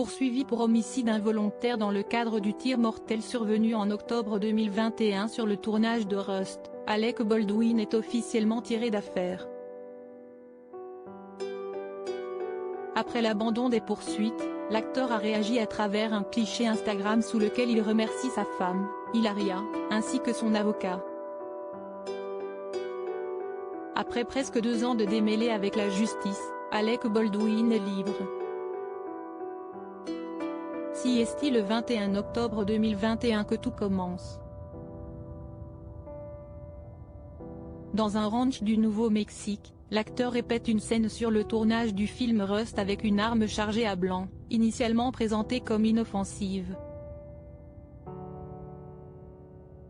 poursuivi pour homicide involontaire dans le cadre du tir mortel survenu en octobre 2021 sur le tournage de Rust. Alec Baldwin est officiellement tiré d'affaire. Après l'abandon des poursuites, l'acteur a réagi à travers un cliché Instagram sous lequel il remercie sa femme, Hilaria, ainsi que son avocat. Après presque 2 ans de démêlés avec la justice, Alec Baldwin est libre. CST le 21 octobre 2021 que tout commence. Dans un ranch du Nouveau-Mexique, l'acteur répète une scène sur le tournage du film Rust avec une arme chargée à blanc, initialement présentée comme inoffensive.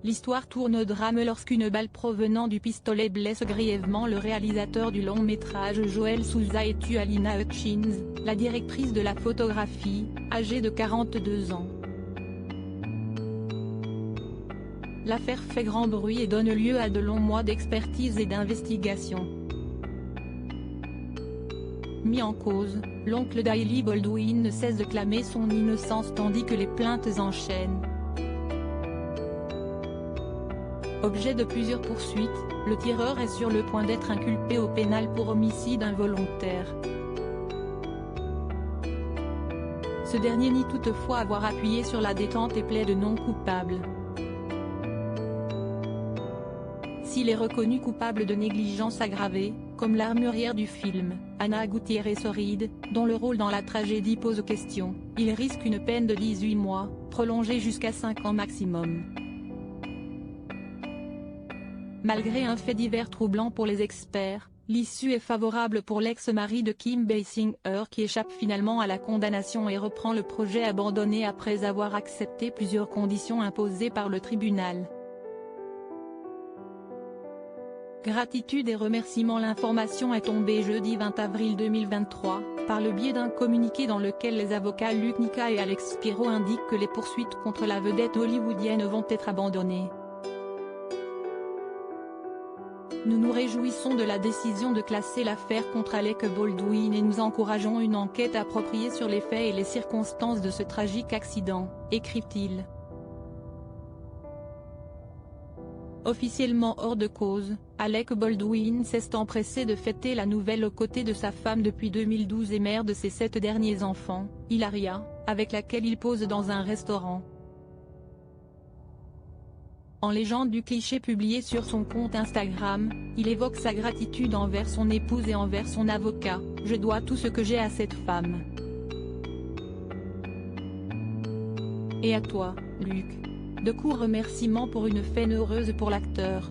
L'histoire tourne au drame lorsqu'une balle provenant du pistolet blesse grièvement le réalisateur du long-métrage Joel Souza et tue Alina Hutchins, la directrice de la photographie, âgée de 42 ans. L'affaire fait grand bruit et donne lieu à de longs mois d'expertise et d'investigation. Mis en cause, l'oncle d'Hailey Baldwin ne cesse de clamer son innocence tandis que les plaintes s'enchaînent. Objet de plusieurs poursuites, le tireur est sur le point d'être inculpé au pénal pour homicide involontaire. Ce dernier nie toutefois avoir appuyé sur la détente et plaide non coupable. S'il est reconnu coupable de négligence aggravée, comme l'armurière du film, Ana Gutiérrez-Oride, dont le rôle dans la tragédie pose question, il risque une peine de 18 mois, prolongée jusqu'à 5 ans maximum. Malgré un fait divers troublant pour les experts, l'issue est favorable pour l'ex-mari de Kim Basinger qui échappe finalement à la condamnation et reprend le projet abandonné après avoir accepté plusieurs conditions imposées par le tribunal. Gratitude et remerciements. L'information est tombée jeudi 20 avril 2023, par le biais d'un communiqué dans lequel les avocats Luke Nika et Alex Spiro indiquent que les poursuites contre la vedette hollywoodienne vont être abandonnées. Nous nous réjouissons de la décision de classer l'affaire contre Alec Baldwin et nous encourageons une enquête appropriée sur les faits et les circonstances de ce tragique accident, écrit-il. Officiellement hors de cause, Alec Baldwin s'est empressé de fêter la nouvelle aux côtés de sa femme depuis 2012 et mère de ses 7 derniers enfants, Hilaria, avec laquelle il pose dans un restaurant. En légende du cliché publié sur son compte Instagram, il évoque sa gratitude envers son épouse et envers son avocat. « Je dois tout ce que j'ai à cette femme. Et à toi, Luke. » De courts remerciements pour une fin heureuse pour l'acteur.